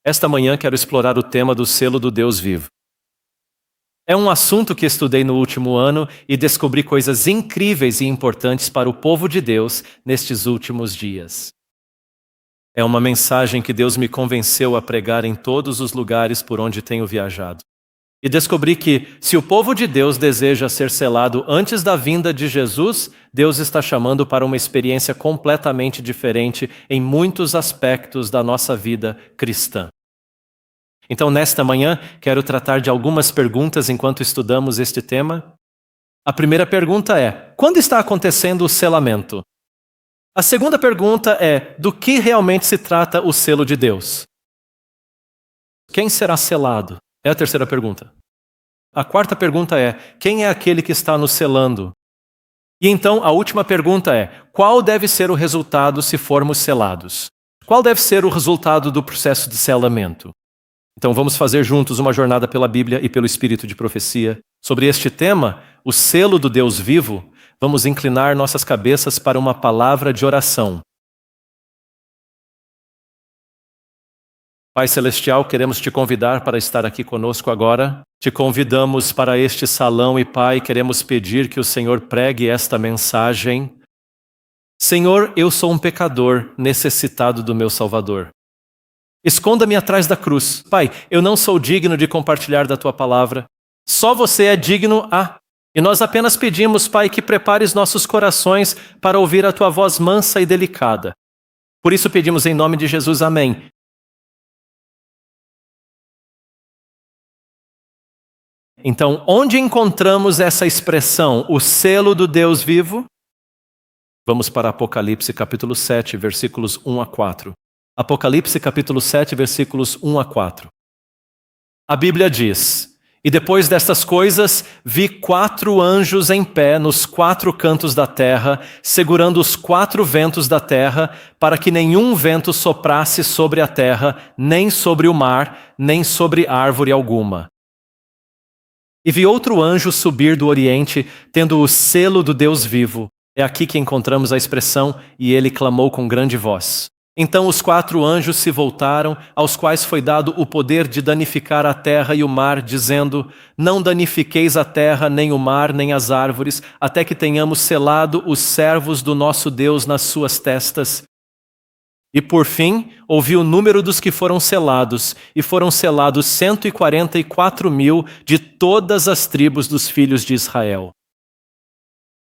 Esta manhã quero explorar o tema do selo do Deus vivo. É um assunto que estudei no último ano e descobri coisas incríveis e importantes para o povo de Deus nestes últimos dias. É uma mensagem que Deus me convenceu a pregar em todos os lugares por onde tenho viajado. E descobri que, se o povo de Deus deseja ser selado antes da vinda de Jesus, Deus está chamando para uma experiência completamente diferente em muitos aspectos da nossa vida cristã. Então, nesta manhã, quero tratar de algumas perguntas enquanto estudamos este tema. A primeira pergunta é: quando está acontecendo o selamento? A segunda pergunta é: do que realmente se trata o selo de Deus? Quem será selado? É a terceira pergunta. A quarta pergunta é: quem é aquele que está nos selando? E então, a última pergunta é: qual deve ser o resultado se formos selados? Qual deve ser o resultado do processo de selamento? Então vamos fazer juntos uma jornada pela Bíblia e pelo Espírito de profecia. Sobre este tema, o selo do Deus vivo, vamos inclinar nossas cabeças para uma palavra de oração. Pai Celestial, queremos te convidar para estar aqui conosco agora. Te convidamos para este salão e, Pai, queremos pedir que o Senhor pregue esta mensagem. Senhor, eu sou um pecador necessitado do meu Salvador. Esconda-me atrás da cruz. Pai, eu não sou digno de compartilhar da Tua palavra. Só Você é digno E nós apenas pedimos, Pai, que prepares nossos corações para ouvir a Tua voz mansa e delicada. Por isso pedimos em nome de Jesus, amém. Então, onde encontramos essa expressão, o selo do Deus vivo? Vamos para Apocalipse capítulo 7, versículos 1 a 4. Apocalipse capítulo 7, versículos 1 a 4. A Bíblia diz: E depois destas coisas, vi 4 anjos em pé nos 4 cantos da terra, segurando os 4 ventos da terra, para que nenhum vento soprasse sobre a terra, nem sobre o mar, nem sobre árvore alguma. E vi outro anjo subir do Oriente, tendo o selo do Deus vivo. É aqui que encontramos a expressão: e ele clamou com grande voz. Então os 4 anjos se voltaram, aos quais foi dado o poder de danificar a terra e o mar, dizendo: Não danifiqueis a terra, nem o mar, nem as árvores, até que tenhamos selado os servos do nosso Deus nas suas testas. E por fim, ouvi o número dos que foram selados, e foram selados 144.000 de todas as tribos dos filhos de Israel.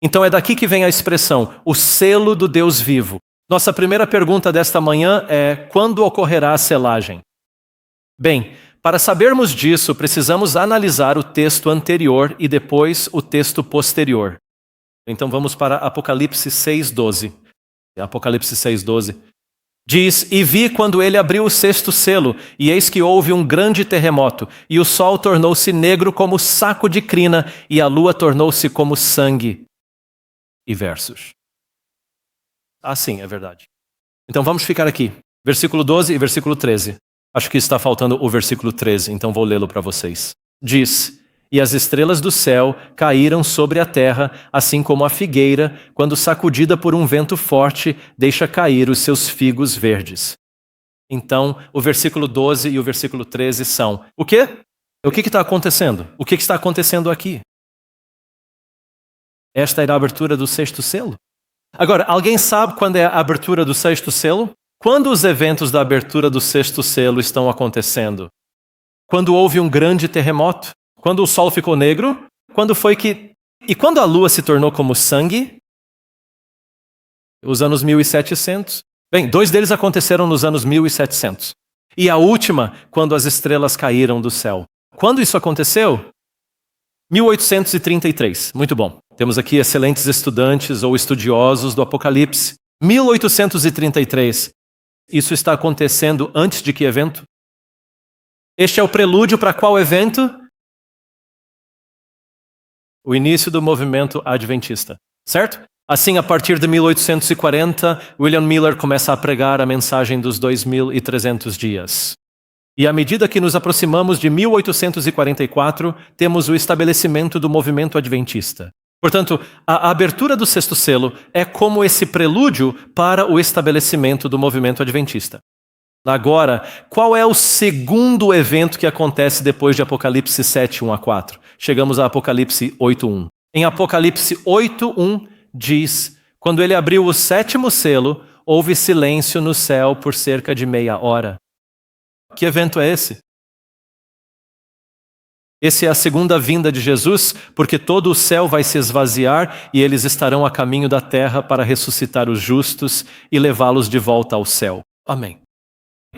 Então é daqui que vem a expressão, o selo do Deus vivo. Nossa primeira pergunta desta manhã é: quando ocorrerá a selagem? Bem, para sabermos disso, precisamos analisar o texto anterior e depois o texto posterior. Então vamos para Apocalipse 6:12. Apocalipse 6:12. Diz: E vi quando ele abriu o 6º selo, e eis que houve um grande terremoto, e o sol tornou-se negro como saco de crina, e a lua tornou-se como sangue. E versos. Sim, é verdade. Então vamos ficar aqui. Versículo 12 e versículo 13. Acho que está faltando o versículo 13, então vou lê-lo para vocês. Diz: E as estrelas do céu caíram sobre a terra, assim como a figueira, quando sacudida por um vento forte, deixa cair os seus figos verdes. Então, o versículo 12 e o versículo 13 são: o quê? O que está acontecendo? O que está acontecendo aqui? Esta era a abertura do 6º selo? Agora, alguém sabe quando é a abertura do 6º selo? Quando os eventos da abertura do 6º selo estão acontecendo? Quando houve um grande terremoto? Quando o sol ficou negro? Quando foi que... E quando a lua se tornou como sangue? Os anos 1700. Bem, 2 deles aconteceram nos anos 1700. E a última, quando as estrelas caíram do céu. Quando isso aconteceu? 1833. Muito bom. Temos aqui excelentes estudantes ou estudiosos do Apocalipse. 1833. Isso está acontecendo antes de que evento? Este é o prelúdio para qual evento? O início do movimento adventista, certo? Assim, a partir de 1840, William Miller começa a pregar a mensagem dos 2.300 dias. E à medida que nos aproximamos de 1844, temos o estabelecimento do movimento adventista. Portanto, a abertura do 6º selo é como esse prelúdio para o estabelecimento do movimento adventista. Agora, qual é o segundo evento que acontece depois de Apocalipse 7, 1 a 4? Chegamos a Apocalipse 8, 1. Em Apocalipse 8, 1 diz: quando ele abriu o sétimo selo, houve silêncio no céu por cerca de meia hora. Que evento é esse? Esse é a segunda vinda de Jesus, porque todo o céu vai se esvaziar e eles estarão a caminho da terra para ressuscitar os justos e levá-los de volta ao céu. Amém.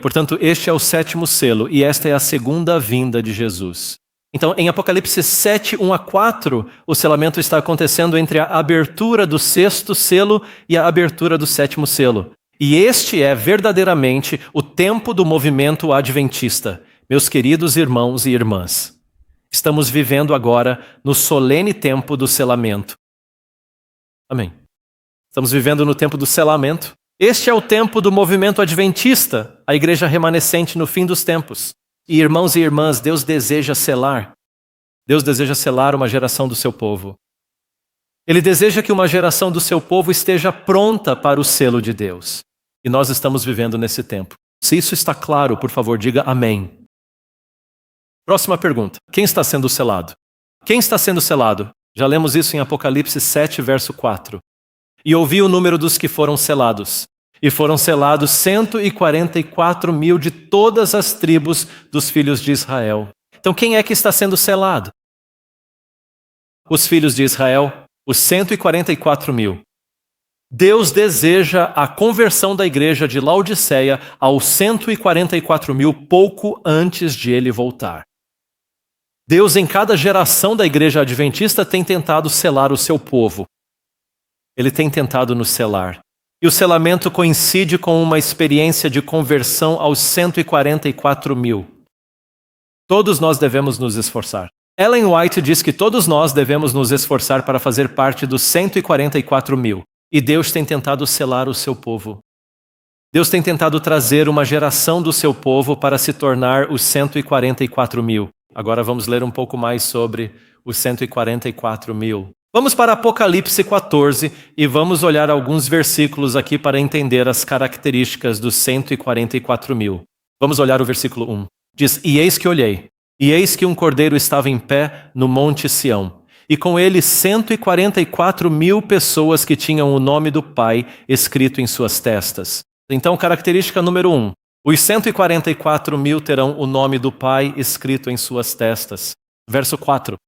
Portanto, este é o sétimo selo e esta é a segunda vinda de Jesus. Então, em Apocalipse 7, 1 a 4, o selamento está acontecendo entre a abertura do sexto selo e a abertura do sétimo selo. E este é verdadeiramente o tempo do movimento adventista. Meus queridos irmãos e irmãs, estamos vivendo agora no solene tempo do selamento. Amém. Estamos vivendo no tempo do selamento. Este é o tempo do movimento adventista, a igreja remanescente no fim dos tempos. E irmãos e irmãs, Deus deseja selar. Deus deseja selar uma geração do seu povo. Ele deseja que uma geração do seu povo esteja pronta para o selo de Deus. E nós estamos vivendo nesse tempo. Se isso está claro, por favor, diga amém. Próxima pergunta. Quem está sendo selado? Quem está sendo selado? Já lemos isso em Apocalipse 7, verso 4. E ouvi o número dos que foram selados. E foram selados 144 mil de todas as tribos dos filhos de Israel. Então quem é que está sendo selado? Os filhos de Israel, os 144 mil. Deus deseja a conversão da igreja de Laodiceia aos 144 mil pouco antes de ele voltar. Deus, em cada geração da igreja adventista, tem tentado selar o seu povo. Ele tem tentado nos selar. E o selamento coincide com uma experiência de conversão aos 144 mil. Todos nós devemos nos esforçar. Ellen White diz que todos nós devemos nos esforçar para fazer parte dos 144 mil. E Deus tem tentado selar o seu povo. Deus tem tentado trazer uma geração do seu povo para se tornar os 144 mil. Agora vamos ler um pouco mais sobre os 144 mil. Vamos para Apocalipse 14 e vamos olhar alguns versículos aqui para entender as características dos 144 mil. Vamos olhar o versículo 1. Diz: E eis que olhei, e eis que um cordeiro estava em pé no monte Sião, e com ele 144 mil pessoas que tinham o nome do Pai escrito em suas testas. Então, característica número 1. Os 144 mil terão o nome do Pai escrito em suas testas. Verso 4.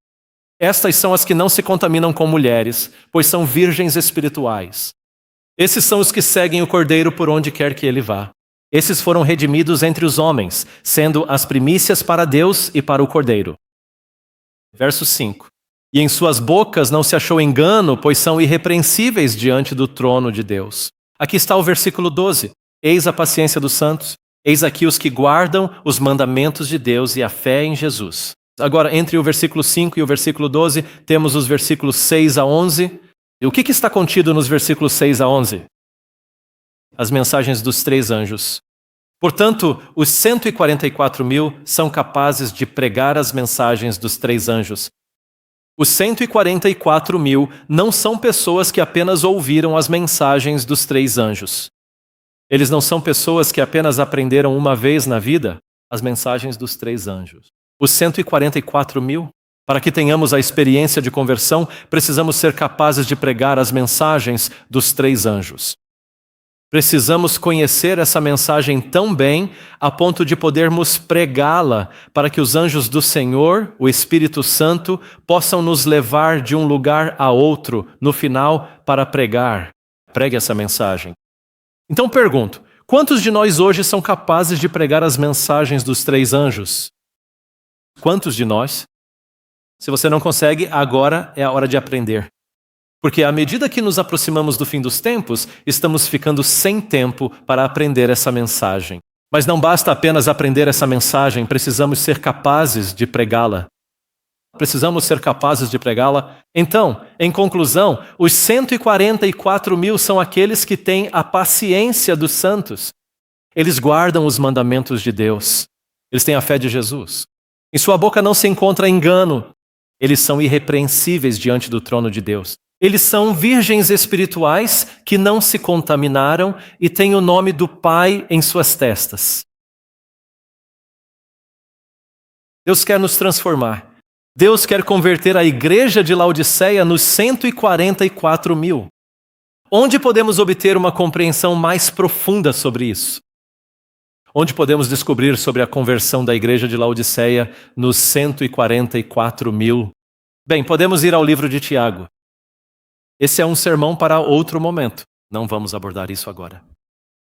Estas são as que não se contaminam com mulheres, pois são virgens espirituais. Esses são os que seguem o Cordeiro por onde quer que ele vá. Esses foram redimidos entre os homens, sendo as primícias para Deus e para o Cordeiro. Verso 5. E em suas bocas não se achou engano, pois são irrepreensíveis diante do trono de Deus. Aqui está o versículo 12. Eis a paciência dos santos, eis aqui os que guardam os mandamentos de Deus e a fé em Jesus. Agora, entre o versículo 5 e o versículo 12, temos os versículos 6 a 11. E o que está contido nos versículos 6 a 11? As mensagens dos 3 anjos. Portanto, os 144 mil são capazes de pregar as mensagens dos 3 anjos. Os 144 mil não são pessoas que apenas ouviram as mensagens dos 3 anjos. Eles não são pessoas que apenas aprenderam uma vez na vida as mensagens dos 3 anjos. Os 144 mil, para que tenhamos a experiência de conversão, precisamos ser capazes de pregar as mensagens dos 3 anjos. Precisamos conhecer essa mensagem tão bem a ponto de podermos pregá-la para que os anjos do Senhor, o Espírito Santo, possam nos levar de um lugar a outro, no final, para pregar. Pregue essa mensagem. Então pergunto, quantos de nós hoje são capazes de pregar as mensagens dos 3 anjos? Quantos de nós? Se você não consegue, agora é a hora de aprender. Porque à medida que nos aproximamos do fim dos tempos, estamos ficando sem tempo para aprender essa mensagem. Mas não basta apenas aprender essa mensagem, precisamos ser capazes de pregá-la. Precisamos ser capazes de pregá-la. Então, em conclusão, os 144 mil são aqueles que têm a paciência dos santos. Eles guardam os mandamentos de Deus. Eles têm a fé de Jesus. Em sua boca não se encontra engano. Eles são irrepreensíveis diante do trono de Deus. Eles são virgens espirituais que não se contaminaram e têm o nome do Pai em suas testas. Deus quer nos transformar. Deus quer converter a igreja de Laodiceia nos 144 mil. Onde podemos obter uma compreensão mais profunda sobre isso? Onde podemos descobrir sobre a conversão da igreja de Laodiceia nos 144 mil? Bem, podemos ir ao livro de Tiago. Esse é um sermão para outro momento. Não vamos abordar isso agora.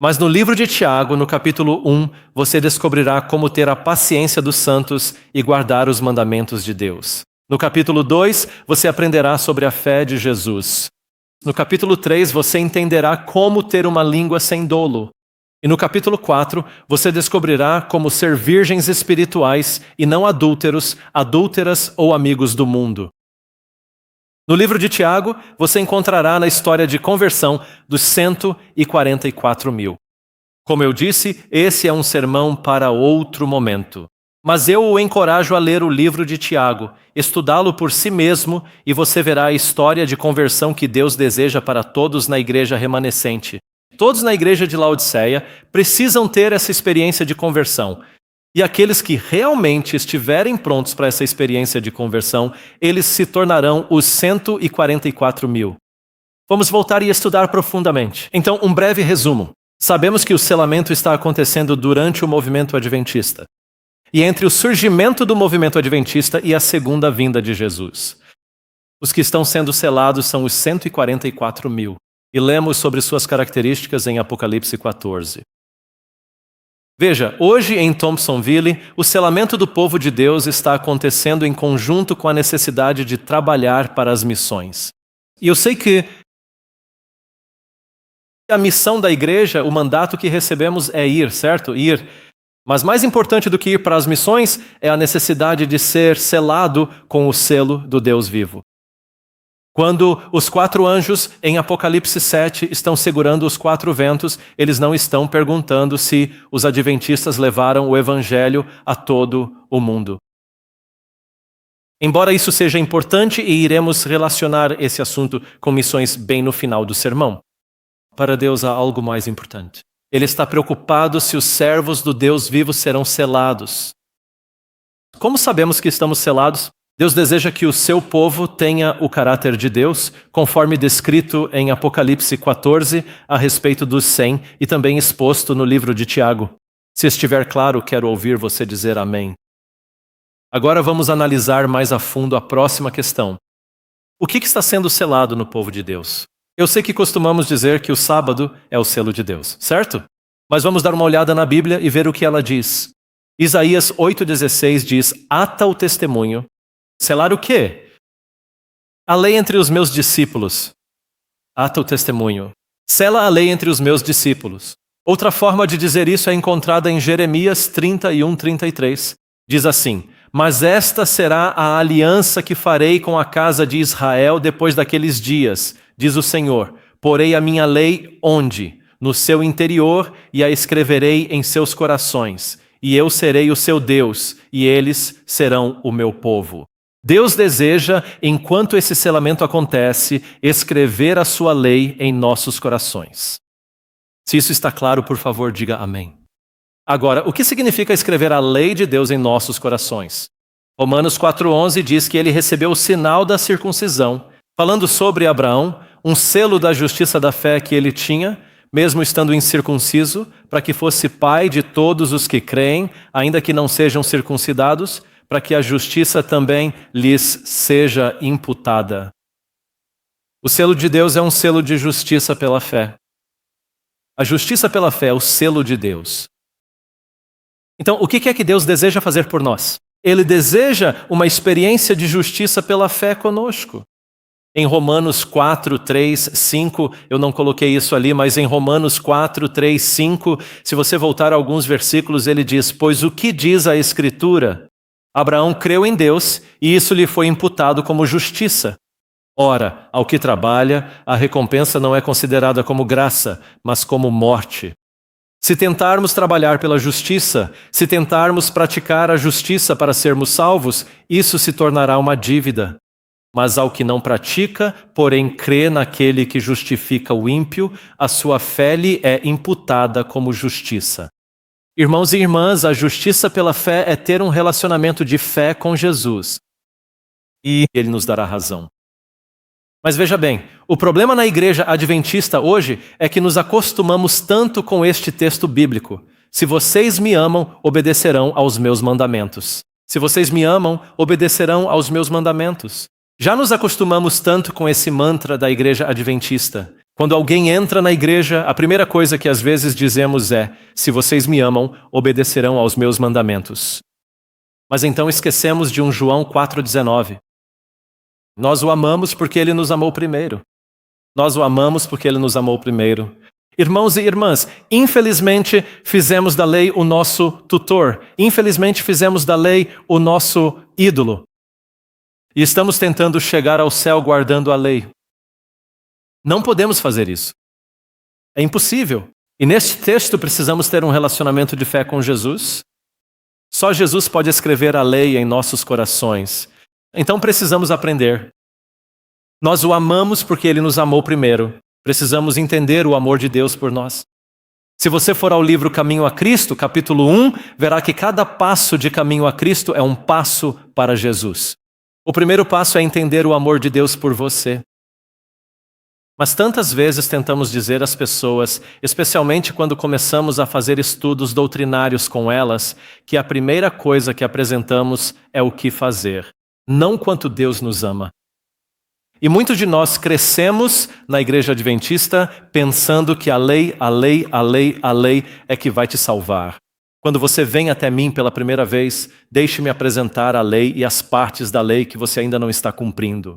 Mas no livro de Tiago, no capítulo 1, você descobrirá como ter a paciência dos santos e guardar os mandamentos de Deus. No capítulo 2, você aprenderá sobre a fé de Jesus. No capítulo 3, você entenderá como ter uma língua sem dolo. E no capítulo 4, você descobrirá como ser virgens espirituais e não adúlteros, adúlteras ou amigos do mundo. No livro de Tiago, você encontrará na história de conversão dos 144 mil. Como eu disse, esse é um sermão para outro momento. Mas eu o encorajo a ler o livro de Tiago, estudá-lo por si mesmo e você verá a história de conversão que Deus deseja para todos na igreja remanescente. Todos na igreja de Laodiceia precisam ter essa experiência de conversão. E aqueles que realmente estiverem prontos para essa experiência de conversão, eles se tornarão os 144 mil. Vamos voltar e estudar profundamente. Então, um breve resumo. Sabemos que o selamento está acontecendo durante o movimento adventista. E entre o surgimento do movimento adventista e a segunda vinda de Jesus. Os que estão sendo selados são os 144 mil. E lemos sobre suas características em Apocalipse 14. Veja, hoje em Thompsonville, o selamento do povo de Deus está acontecendo em conjunto com a necessidade de trabalhar para as missões. E eu sei que a missão da igreja, o mandato que recebemos é ir, certo? Ir. Mas mais importante do que ir para as missões é a necessidade de ser selado com o selo do Deus vivo. Quando os 4 anjos em Apocalipse 7 estão segurando os 4 ventos, eles não estão perguntando se os adventistas levaram o evangelho a todo o mundo. Embora isso seja importante e iremos relacionar esse assunto com missões bem no final do sermão, para Deus há algo mais importante. Ele está preocupado se os servos do Deus vivo serão selados. Como sabemos que estamos selados? Deus deseja que o seu povo tenha o caráter de Deus, conforme descrito em Apocalipse 14, a respeito dos 100, e também exposto no livro de Tiago. Se estiver claro, quero ouvir você dizer amém. Agora vamos analisar mais a fundo a próxima questão. O que está sendo selado no povo de Deus? Eu sei que costumamos dizer que o sábado é o selo de Deus, certo? Mas vamos dar uma olhada na Bíblia e ver o que ela diz. Isaías 8,16 diz: ata o testemunho. Selar o quê? A lei entre os meus discípulos. Ata o testemunho. Sela a lei entre os meus discípulos. Outra forma de dizer isso é encontrada em Jeremias 31:33. Diz assim: mas esta será a aliança que farei com a casa de Israel depois daqueles dias, diz o Senhor. Porei a minha lei onde? No seu interior, e a escreverei em seus corações. E eu serei o seu Deus, e eles serão o meu povo. Deus deseja, enquanto esse selamento acontece, escrever a sua lei em nossos corações. Se isso está claro, por favor, diga amém. Agora, o que significa escrever a lei de Deus em nossos corações? Romanos 4,11 diz que ele recebeu o sinal da circuncisão, falando sobre Abraão, um selo da justiça da fé que ele tinha, mesmo estando incircunciso, para que fosse pai de todos os que creem, ainda que não sejam circuncidados, para que a justiça também lhes seja imputada. O selo de Deus é um selo de justiça pela fé. A justiça pela fé é o selo de Deus. Então, o que é que Deus deseja fazer por nós? Ele deseja uma experiência de justiça pela fé conosco. Em Romanos 4, 3, 5, eu não coloquei isso ali, mas em Romanos 4, 3, 5, se você voltar a alguns versículos, ele diz: pois o que diz a Escritura? Abraão creu em Deus e isso lhe foi imputado como justiça. Ora, ao que trabalha, a recompensa não é considerada como graça, mas como morte. Se tentarmos trabalhar pela justiça, se tentarmos praticar a justiça para sermos salvos, isso se tornará uma dívida. Mas ao que não pratica, porém crê naquele que justifica o ímpio, a sua fé lhe é imputada como justiça. Irmãos e irmãs, a justiça pela fé é ter um relacionamento de fé com Jesus. E Ele nos dará razão. Mas veja bem, o problema na igreja adventista hoje é que nos acostumamos tanto com este texto bíblico. Se vocês me amam, obedecerão aos meus mandamentos. Se vocês me amam, obedecerão aos meus mandamentos. Já nos acostumamos tanto com esse mantra da igreja adventista. Quando alguém entra na igreja, a primeira coisa que às vezes dizemos é: se vocês me amam, obedecerão aos meus mandamentos. Mas então esquecemos de um João 4,19. Nós o amamos porque ele nos amou primeiro. Nós o amamos porque ele nos amou primeiro. Irmãos e irmãs, infelizmente fizemos da lei o nosso tutor. Infelizmente fizemos da lei o nosso ídolo. E estamos tentando chegar ao céu guardando a lei. Não podemos fazer isso. É impossível. E neste texto precisamos ter um relacionamento de fé com Jesus. Só Jesus pode escrever a lei em nossos corações. Então precisamos aprender. Nós o amamos porque ele nos amou primeiro. Precisamos entender o amor de Deus por nós. Se você for ao livro Caminho a Cristo, capítulo 1, verá que cada passo de caminho a Cristo é um passo para Jesus. O primeiro passo é entender o amor de Deus por você. Mas tantas vezes tentamos dizer às pessoas, especialmente quando começamos a fazer estudos doutrinários com elas, que a primeira coisa que apresentamos é o que fazer, não quanto Deus nos ama. E muitos de nós crescemos na igreja adventista pensando que a lei é que vai te salvar. Quando você vem até mim pela primeira vez, deixe-me apresentar a lei e as partes da lei que você ainda não está cumprindo.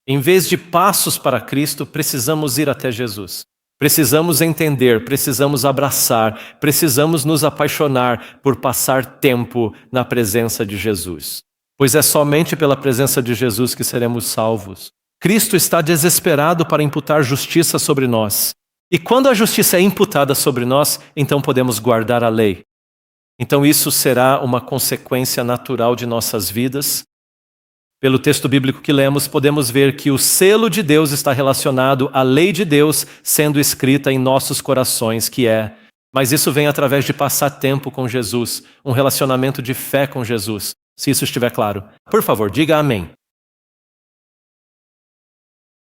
Em vez de passos para Cristo, precisamos ir até Jesus. Precisamos entender, precisamos abraçar, precisamos nos apaixonar por passar tempo na presença de Jesus. Pois é somente pela presença de Jesus que seremos salvos. Cristo está desesperado para imputar justiça sobre nós. E quando a justiça é imputada sobre nós, então podemos guardar a lei. Então isso será uma consequência natural de nossas vidas. Pelo texto bíblico que lemos, podemos ver que o selo de Deus está relacionado à lei de Deus sendo escrita em nossos corações, mas isso vem através de passar tempo com Jesus, um relacionamento de fé com Jesus. Se isso estiver claro, por favor, diga amém.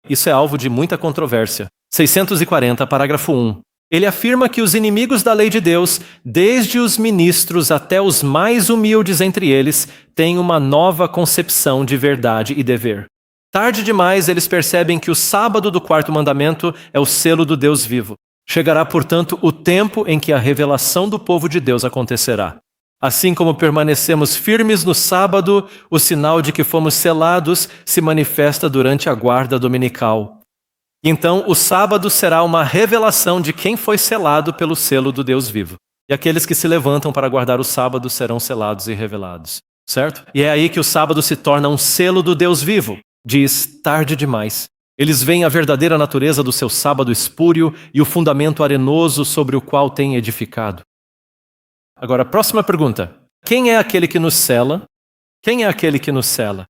Isso é alvo de muita controvérsia. 640, parágrafo 1. Ele afirma que os inimigos da lei de Deus, desde os ministros até os mais humildes entre eles, têm uma nova concepção de verdade e dever. Tarde demais, eles percebem que o sábado do quarto mandamento é o selo do Deus vivo. Chegará, portanto, o tempo em que a revelação do povo de Deus acontecerá. Assim como permanecemos firmes no sábado, o sinal de que fomos selados se manifesta durante a guarda dominical. Então, o sábado será uma revelação de quem foi selado pelo selo do Deus vivo. E aqueles que se levantam para guardar o sábado serão selados e revelados. Certo? E é aí que o sábado se torna um selo do Deus vivo. Diz, tarde demais. Eles veem a verdadeira natureza do seu sábado espúrio e o fundamento arenoso sobre o qual têm edificado. Agora, próxima pergunta. Quem é aquele que nos sela? Quem é aquele que nos sela?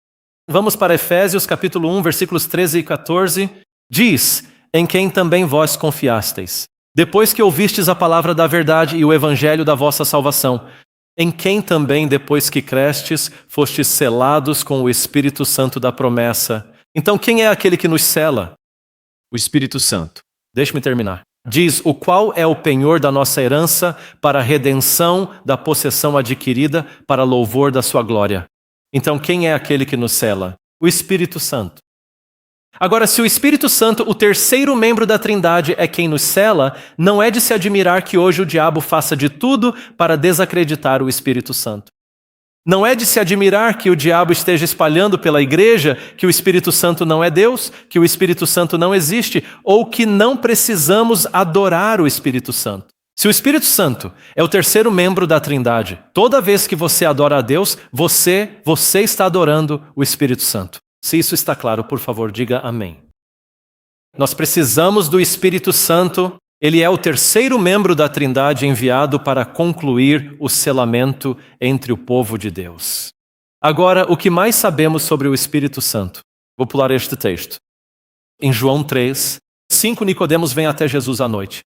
Vamos para Efésios capítulo 1, versículos 13 e 14. Diz, em quem também vós confiasteis, depois que ouvistes a palavra da verdade e o evangelho da vossa salvação, em quem também, depois que crestes, fostes selados com o Espírito Santo da promessa. Então, quem é aquele que nos sela? O Espírito Santo. Deixe-me terminar. Diz, o qual é o penhor da nossa herança para a redenção da possessão adquirida para louvor da sua glória. Então, quem é aquele que nos sela? O Espírito Santo. Agora, se o Espírito Santo, o terceiro membro da Trindade, é quem nos sela, não é de se admirar que hoje o diabo faça de tudo para desacreditar o Espírito Santo. Não é de se admirar que o diabo esteja espalhando pela igreja que o Espírito Santo não é Deus, que o Espírito Santo não existe, ou que não precisamos adorar o Espírito Santo. Se o Espírito Santo é o terceiro membro da Trindade, toda vez que você adora a Deus, você está adorando o Espírito Santo. Se isso está claro, por favor, diga amém. Nós precisamos do Espírito Santo. Ele é o terceiro membro da Trindade enviado para concluir o selamento entre o povo de Deus. Agora, o que mais sabemos sobre o Espírito Santo? Vou pular este texto. Em João 3, 5 Nicodemos vem até Jesus à noite.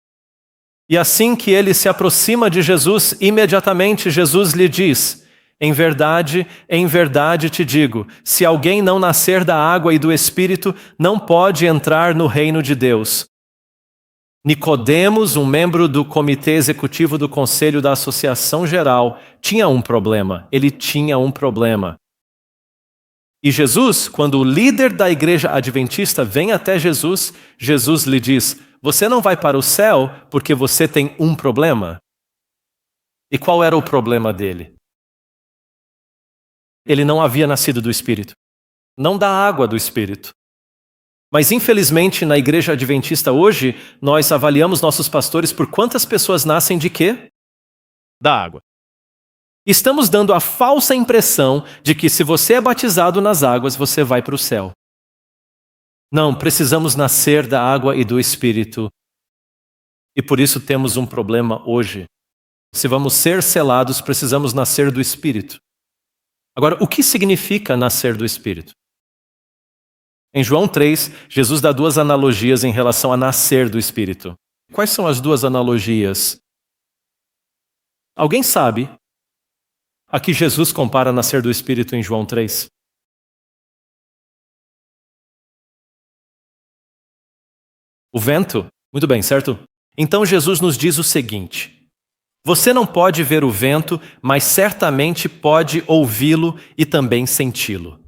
E assim que ele se aproxima de Jesus, imediatamente Jesus lhe diz: em verdade te digo, se alguém não nascer da água e do Espírito, não pode entrar no reino de Deus. Nicodemos, um membro do comitê executivo do Conselho da Associação Geral, tinha um problema. Ele tinha um problema. E Jesus, quando o líder da igreja adventista vem até Jesus, Jesus lhe diz: você não vai para o céu porque você tem um problema. E qual era o problema dele? Ele não havia nascido do Espírito, não da água do Espírito. Mas infelizmente na igreja adventista hoje, nós avaliamos nossos pastores por quantas pessoas nascem de quê? Da água. Estamos dando a falsa impressão de que se você é batizado nas águas, você vai para o céu. Não, precisamos nascer da água e do Espírito. E por isso temos um problema hoje. Se vamos ser selados, precisamos nascer do Espírito. Agora, o que significa nascer do Espírito? Em João 3, Jesus dá duas analogias em relação a nascer do Espírito. Quais são as duas analogias? Alguém sabe a que Jesus compara nascer do Espírito em João 3? O vento? Muito bem, certo? Então Jesus nos diz o seguinte: você não pode ver o vento, mas certamente pode ouvi-lo e também senti-lo.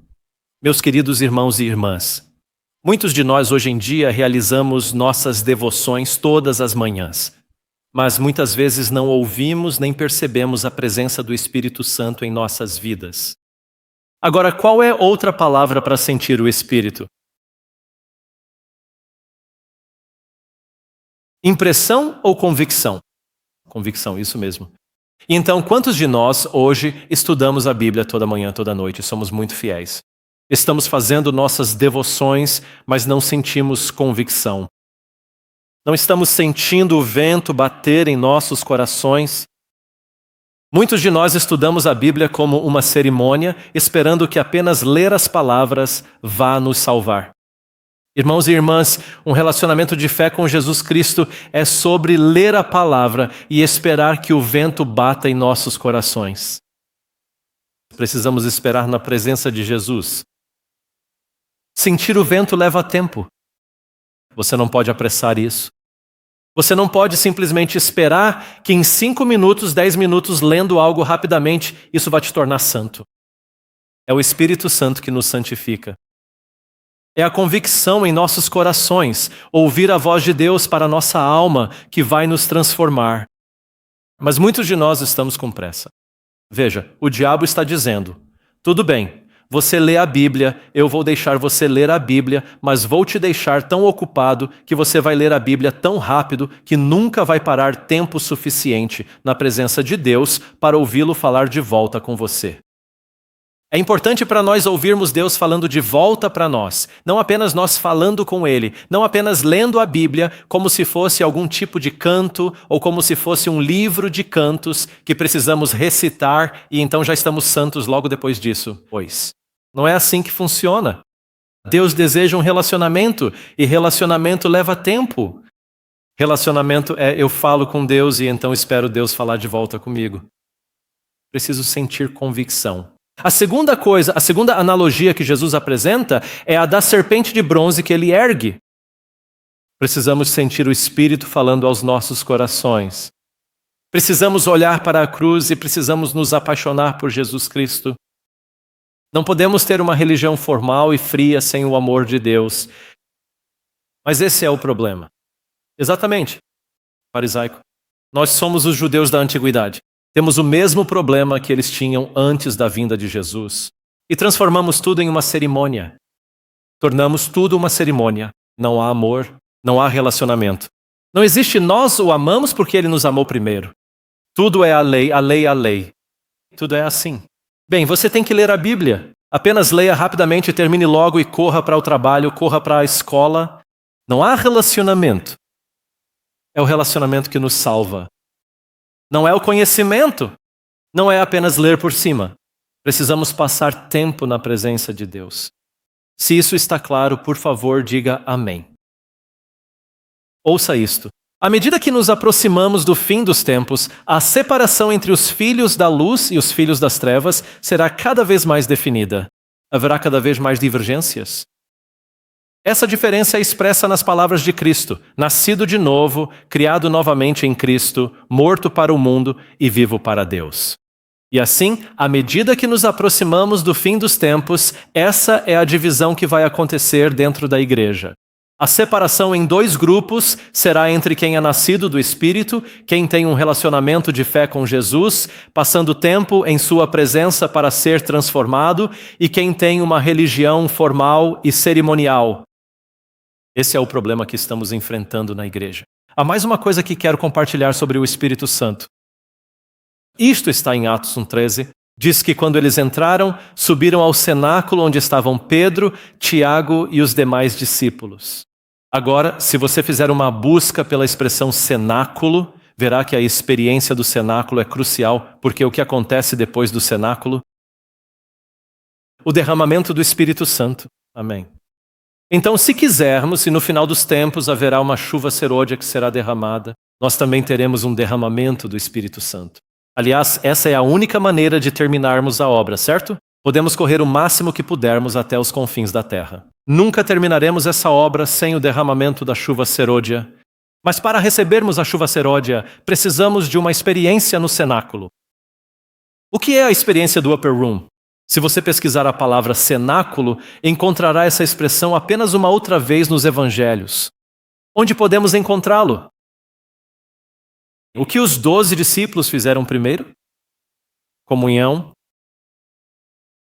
Meus queridos irmãos e irmãs, muitos de nós hoje em dia realizamos nossas devoções todas as manhãs, mas muitas vezes não ouvimos nem percebemos a presença do Espírito Santo em nossas vidas. Agora, qual é outra palavra para sentir o Espírito? Impressão ou convicção? Convicção, isso mesmo. Então, quantos de nós hoje estudamos a Bíblia toda manhã, toda noite? Somos muito fiéis. Estamos fazendo nossas devoções, mas não sentimos convicção. Não estamos sentindo o vento bater em nossos corações. Muitos de nós estudamos a Bíblia como uma cerimônia, esperando que apenas ler as palavras vá nos salvar. Irmãos e irmãs, um relacionamento de fé com Jesus Cristo é sobre ler a palavra e esperar que o vento bata em nossos corações. Precisamos esperar na presença de Jesus. Sentir o vento leva tempo. Você não pode apressar isso. Você não pode simplesmente esperar que em 5 minutos, 10 minutos, lendo algo rapidamente, isso vai te tornar santo. É o Espírito Santo que nos santifica. É a convicção em nossos corações, ouvir a voz de Deus para a nossa alma, que vai nos transformar. Mas muitos de nós estamos com pressa. Veja, o diabo está dizendo: tudo bem, você lê a Bíblia, eu vou deixar você ler a Bíblia, mas vou te deixar tão ocupado que você vai ler a Bíblia tão rápido que nunca vai parar tempo suficiente na presença de Deus para ouvi-lo falar de volta com você. É importante para nós ouvirmos Deus falando de volta para nós, não apenas nós falando com Ele, não apenas lendo a Bíblia como se fosse algum tipo de canto ou como se fosse um livro de cantos que precisamos recitar e então já estamos santos logo depois disso. Pois, não é assim que funciona. Deus deseja um relacionamento e relacionamento leva tempo. Relacionamento é eu falo com Deus e então espero Deus falar de volta comigo. Preciso sentir convicção. A segunda analogia que Jesus apresenta é a da serpente de bronze que ele ergue. Precisamos sentir o Espírito falando aos nossos corações. Precisamos olhar para a cruz e precisamos nos apaixonar por Jesus Cristo. Não podemos ter uma religião formal e fria sem o amor de Deus. Mas esse é o problema. Exatamente, farisaico. Nós somos os judeus da antiguidade. Temos o mesmo problema que eles tinham antes da vinda de Jesus. E transformamos tudo em uma cerimônia. Tornamos tudo uma cerimônia. Não há amor, não há relacionamento. Não existe nós o amamos porque ele nos amou primeiro. Tudo é a lei, a lei, a lei. Tudo é assim. Bem, você tem que ler a Bíblia. Apenas leia rapidamente, termine logo e corra para o trabalho, corra para a escola. Não há relacionamento. É o relacionamento que nos salva. Não é o conhecimento. Não é apenas ler por cima. Precisamos passar tempo na presença de Deus. Se isso está claro, por favor, diga amém. Ouça isto. À medida que nos aproximamos do fim dos tempos, a separação entre os filhos da luz e os filhos das trevas será cada vez mais definida. Haverá cada vez mais divergências. Essa diferença é expressa nas palavras de Cristo: nascido de novo, criado novamente em Cristo, morto para o mundo e vivo para Deus. E assim, à medida que nos aproximamos do fim dos tempos, essa é a divisão que vai acontecer dentro da igreja. A separação em dois grupos será entre quem é nascido do Espírito, quem tem um relacionamento de fé com Jesus, passando tempo em sua presença para ser transformado, e quem tem uma religião formal e cerimonial. Esse é o problema que estamos enfrentando na igreja. Há mais uma coisa que quero compartilhar sobre o Espírito Santo. Isto está em Atos 1:13. Diz que quando eles entraram, subiram ao cenáculo onde estavam Pedro, Tiago e os demais discípulos. Agora, se você fizer uma busca pela expressão cenáculo, verá que a experiência do cenáculo é crucial, porque o que acontece depois do cenáculo? O derramamento do Espírito Santo. Amém. Então, se quisermos, e no final dos tempos haverá uma chuva serôdia que será derramada, nós também teremos um derramamento do Espírito Santo. Aliás, essa é a única maneira de terminarmos a obra, certo? Podemos correr o máximo que pudermos até os confins da terra. Nunca terminaremos essa obra sem o derramamento da chuva serôdia. Mas para recebermos a chuva serôdia, precisamos de uma experiência no cenáculo. O que é a experiência do Upper Room? Se você pesquisar a palavra cenáculo, encontrará essa expressão apenas uma outra vez nos evangelhos. Onde podemos encontrá-lo? O que os 12 discípulos fizeram primeiro? Comunhão.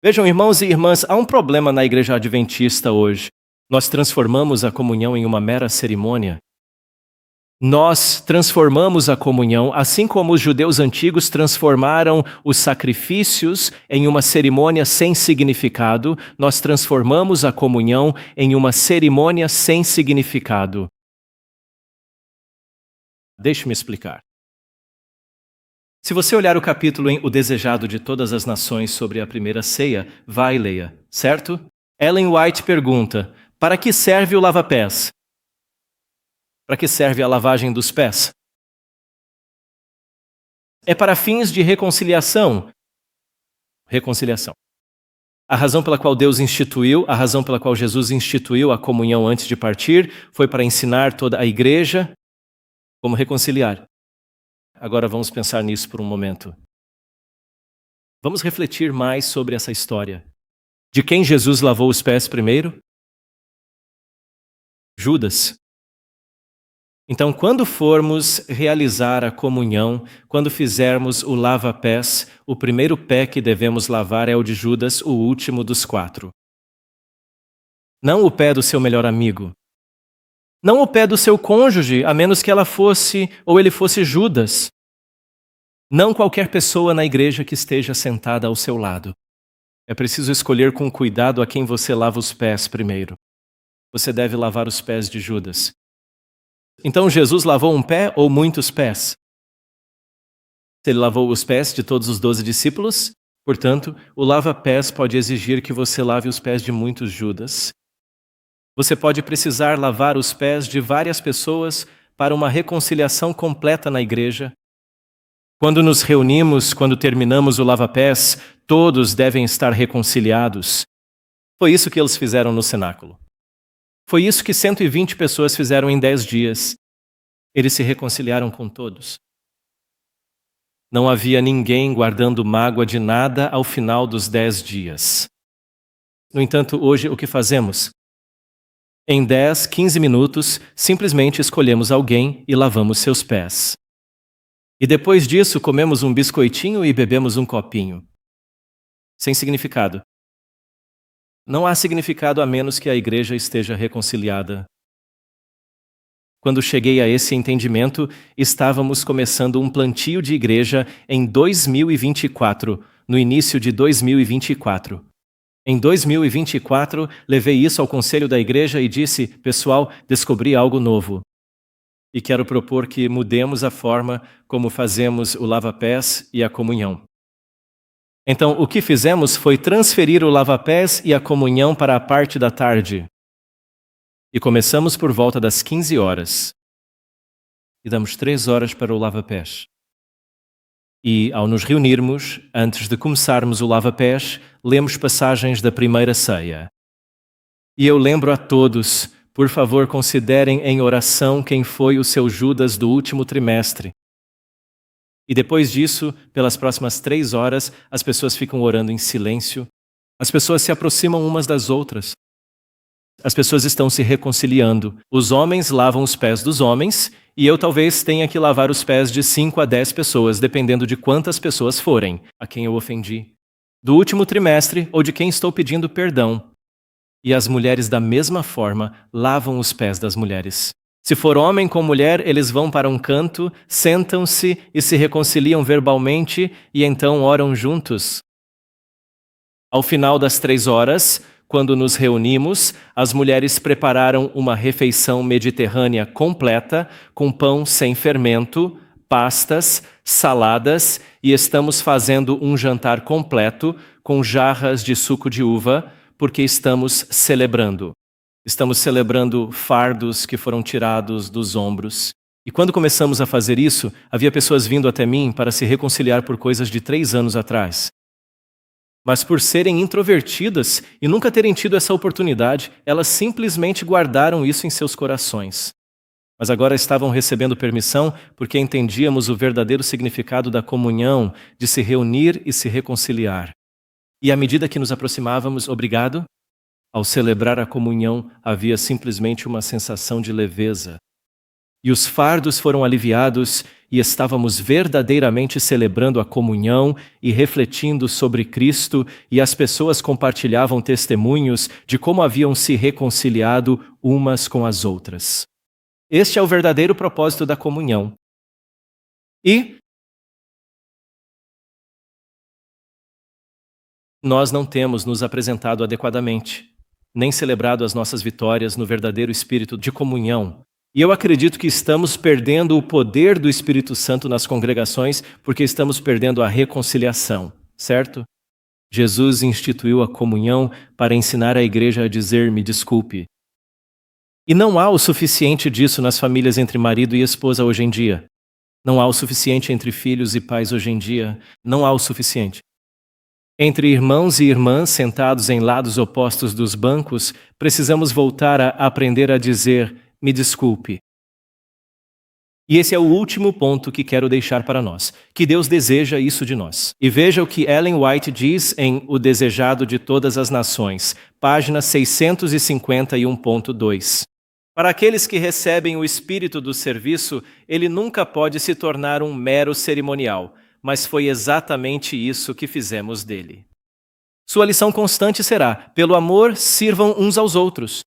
Vejam, irmãos e irmãs, há um problema na igreja adventista hoje. Nós transformamos a comunhão em uma mera cerimônia. Nós transformamos a comunhão, assim como os judeus antigos transformaram os sacrifícios em uma cerimônia sem significado, nós transformamos a comunhão em uma cerimônia sem significado. Deixe-me explicar. Se você olhar o capítulo em O Desejado de Todas as Nações sobre a primeira ceia, vai e leia, certo? Ellen White pergunta: para que serve o lava-pés? Para que serve a lavagem dos pés? É para fins de reconciliação. Reconciliação. A razão pela qual Deus instituiu, a razão pela qual Jesus instituiu a comunhão antes de partir, foi para ensinar toda a igreja como reconciliar. Agora vamos pensar nisso por um momento. Vamos refletir mais sobre essa história. De quem Jesus lavou os pés primeiro? Judas. Então, quando formos realizar a comunhão, quando fizermos o lava-pés, o primeiro pé que devemos lavar é o de Judas, o último dos 4. Não o pé do seu melhor amigo. Não o pé do seu cônjuge, a menos que ela fosse ou ele fosse Judas. Não qualquer pessoa na igreja que esteja sentada ao seu lado. É preciso escolher com cuidado a quem você lava os pés primeiro. Você deve lavar os pés de Judas. Então Jesus lavou um pé ou muitos pés? Ele lavou os pés de todos os 12 discípulos, portanto, o lava-pés pode exigir que você lave os pés de muitos Judas. Você pode precisar lavar os pés de várias pessoas para uma reconciliação completa na igreja. Quando nos reunimos, quando terminamos o lava-pés, todos devem estar reconciliados. Foi isso que eles fizeram no cenáculo. Foi isso que 120 pessoas fizeram em 10 dias. Eles se reconciliaram com todos. Não havia ninguém guardando mágoa de nada ao final dos 10 dias. No entanto, hoje o que fazemos? Em 10, 15 minutos, simplesmente escolhemos alguém e lavamos seus pés. E depois disso, comemos um biscoitinho e bebemos um copinho. Sem significado. Não há significado a menos que a igreja esteja reconciliada. Quando cheguei a esse entendimento, estávamos começando um plantio de igreja em 2024, no início de 2024. Em 2024, levei isso ao conselho da igreja e disse: pessoal, descobri algo novo. E quero propor que mudemos a forma como fazemos o lava-pés e a comunhão. Então, o que fizemos foi transferir o lava-pés e a comunhão para a parte da tarde. E começamos por volta das 15 horas. E damos 3 horas para o lava-pés. E, ao nos reunirmos, antes de começarmos o lava-pés, lemos passagens da primeira ceia. E eu lembro a todos, por favor, considerem em oração quem foi o seu Judas do último trimestre. E depois disso, pelas próximas 3 horas, as pessoas ficam orando em silêncio. As pessoas se aproximam umas das outras. As pessoas estão se reconciliando. Os homens lavam os pés dos homens, e eu talvez tenha que lavar os pés de 5 a 10 pessoas, dependendo de quantas pessoas forem, a quem eu ofendi. Do último trimestre ou de quem estou pedindo perdão. E as mulheres, da mesma forma, lavam os pés das mulheres. Se for homem com mulher, eles vão para um canto, sentam-se e se reconciliam verbalmente e então oram juntos. Ao final das 3 horas, quando nos reunimos, as mulheres prepararam uma refeição mediterrânea completa, com pão sem fermento, pastas, saladas, e estamos fazendo um jantar completo com jarras de suco de uva, porque estamos celebrando. Estamos celebrando fardos que foram tirados dos ombros. E quando começamos a fazer isso, havia pessoas vindo até mim para se reconciliar por coisas de 3 anos atrás. Mas por serem introvertidas e nunca terem tido essa oportunidade, elas simplesmente guardaram isso em seus corações. Mas agora estavam recebendo permissão porque entendíamos o verdadeiro significado da comunhão, de se reunir e se reconciliar. E à medida que nos aproximávamos, obrigado, ao celebrar a comunhão havia simplesmente uma sensação de leveza. E os fardos foram aliviados e estávamos verdadeiramente celebrando a comunhão e refletindo sobre Cristo, e as pessoas compartilhavam testemunhos de como haviam se reconciliado umas com as outras. Este é o verdadeiro propósito da comunhão. E nós não temos nos apresentado adequadamente, nem celebrado as nossas vitórias no verdadeiro espírito de comunhão. E eu acredito que estamos perdendo o poder do Espírito Santo nas congregações porque estamos perdendo a reconciliação, certo? Jesus instituiu a comunhão para ensinar a igreja a dizer "me desculpe". E não há o suficiente disso nas famílias entre marido e esposa hoje em dia. Não há o suficiente entre filhos e pais hoje em dia. Não há o suficiente. Entre irmãos e irmãs sentados em lados opostos dos bancos, precisamos voltar a aprender a dizer "me desculpe". E esse é o último ponto que quero deixar para nós, que Deus deseja isso de nós. E veja o que Ellen White diz em O Desejado de Todas as Nações, página 651.2. Para aqueles que recebem o espírito do serviço, ele nunca pode se tornar um mero cerimonial, mas foi exatamente isso que fizemos dele. Sua lição constante será: pelo amor, sirvam uns aos outros.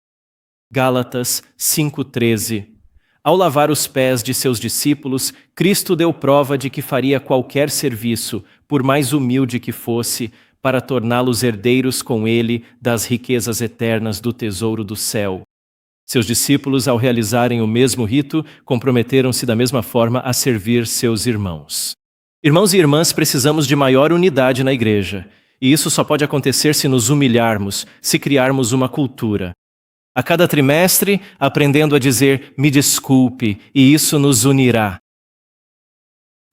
Gálatas 5:13. Ao lavar os pés de seus discípulos, Cristo deu prova de que faria qualquer serviço, por mais humilde que fosse, para torná-los herdeiros com ele das riquezas eternas do tesouro do céu. Seus discípulos, ao realizarem o mesmo rito, comprometeram-se da mesma forma a servir seus irmãos. Irmãos e irmãs, precisamos de maior unidade na igreja, e isso só pode acontecer se nos humilharmos, se criarmos uma cultura. A cada trimestre, aprendendo a dizer "me desculpe", e isso nos unirá.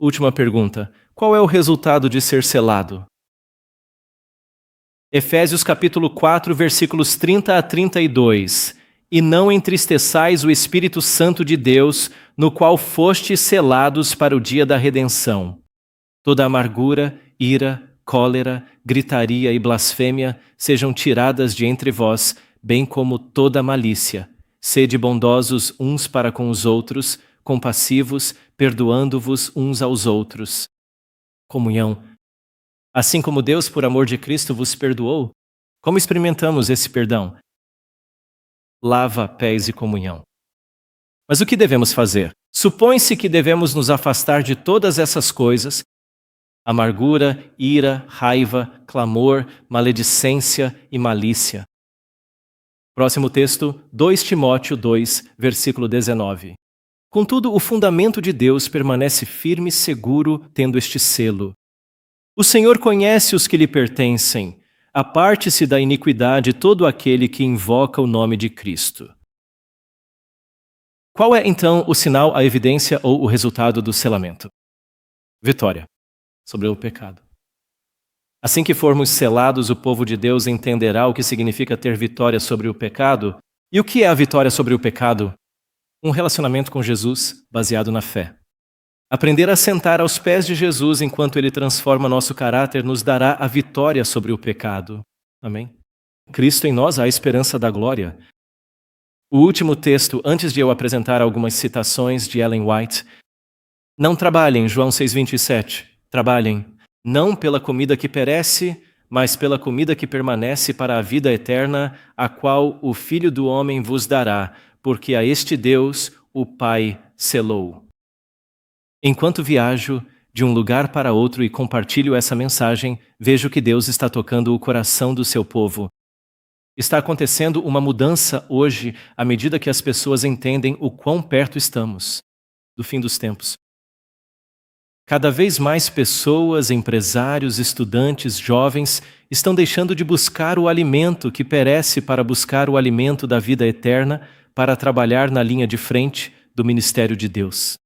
Última pergunta: qual é o resultado de ser selado? Efésios capítulo 4, versículos 30 a 32. E não entristeçais o Espírito Santo de Deus, no qual fostes selados para o dia da redenção. Toda amargura, ira, cólera, gritaria e blasfêmia sejam tiradas de entre vós, bem como toda malícia. Sede bondosos uns para com os outros, compassivos, perdoando-vos uns aos outros. Comunhão. Assim como Deus, por amor de Cristo, vos perdoou, como experimentamos esse perdão? Lava, pés e comunhão. Mas o que devemos fazer? Supõe-se que devemos nos afastar de todas essas coisas: amargura, ira, raiva, clamor, maledicência e malícia. Próximo texto, 2 Timóteo 2, versículo 19. Contudo, o fundamento de Deus permanece firme e seguro, tendo este selo: O Senhor conhece os que lhe pertencem. Aparte-se da iniquidade todo aquele que invoca o nome de Cristo. Qual é, então, o sinal, a evidência ou o resultado do selamento? Vitória sobre o pecado. Assim que formos selados, o povo de Deus entenderá o que significa ter vitória sobre o pecado. E o que é a vitória sobre o pecado? Um relacionamento com Jesus baseado na fé. Aprender a sentar aos pés de Jesus enquanto Ele transforma nosso caráter nos dará a vitória sobre o pecado. Amém? Cristo em nós, a esperança da glória. O último texto, antes de eu apresentar algumas citações de Ellen White. Não trabalhem, João 6,27. Trabalhem, não pela comida que perece, mas pela comida que permanece para a vida eterna, a qual o Filho do Homem vos dará, porque a este Deus o Pai selou. Enquanto viajo de um lugar para outro e compartilho essa mensagem, vejo que Deus está tocando o coração do seu povo. Está acontecendo uma mudança hoje à medida que as pessoas entendem o quão perto estamos do fim dos tempos. Cada vez mais pessoas, empresários, estudantes, jovens estão deixando de buscar o alimento que perece para buscar o alimento da vida eterna para trabalhar na linha de frente do ministério de Deus.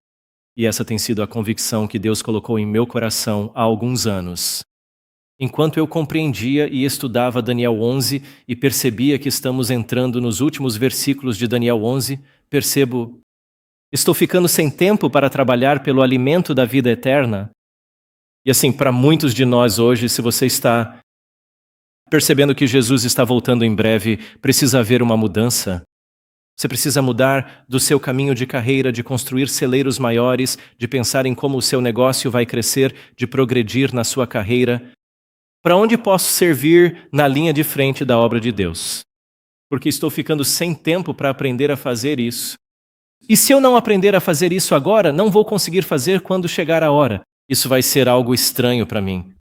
E essa tem sido a convicção que Deus colocou em meu coração há alguns anos. Enquanto eu compreendia e estudava Daniel 11 e percebia que estamos entrando nos últimos versículos de Daniel 11, percebo, estou ficando sem tempo para trabalhar pelo alimento da vida eterna. E assim, para muitos de nós hoje, se você está percebendo que Jesus está voltando em breve, precisa haver uma mudança. Você precisa mudar do seu caminho de carreira, de construir celeiros maiores, de pensar em como o seu negócio vai crescer, de progredir na sua carreira. Para onde posso servir na linha de frente da obra de Deus? Porque estou ficando sem tempo para aprender a fazer isso. E se eu não aprender a fazer isso agora, não vou conseguir fazer quando chegar a hora. Isso vai ser algo estranho para mim.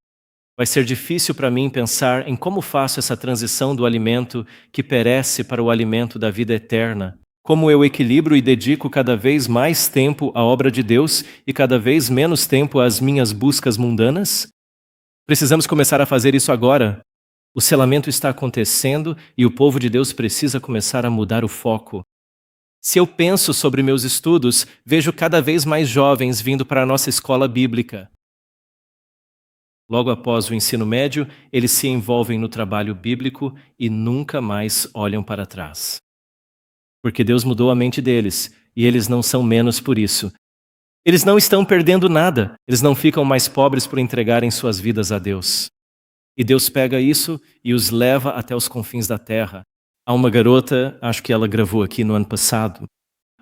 Vai ser difícil para mim pensar em como faço essa transição do alimento que perece para o alimento da vida eterna. Como eu equilibro e dedico cada vez mais tempo à obra de Deus e cada vez menos tempo às minhas buscas mundanas? Precisamos começar a fazer isso agora. O selamento está acontecendo e o povo de Deus precisa começar a mudar o foco. Se eu penso sobre meus estudos, vejo cada vez mais jovens vindo para a nossa escola bíblica. Logo após o ensino médio, eles se envolvem no trabalho bíblico e nunca mais olham para trás. Porque Deus mudou a mente deles e eles não são menos por isso. Eles não estão perdendo nada, eles não ficam mais pobres por entregarem suas vidas a Deus. E Deus pega isso e os leva até os confins da terra. Há uma garota, acho que ela gravou aqui no ano passado.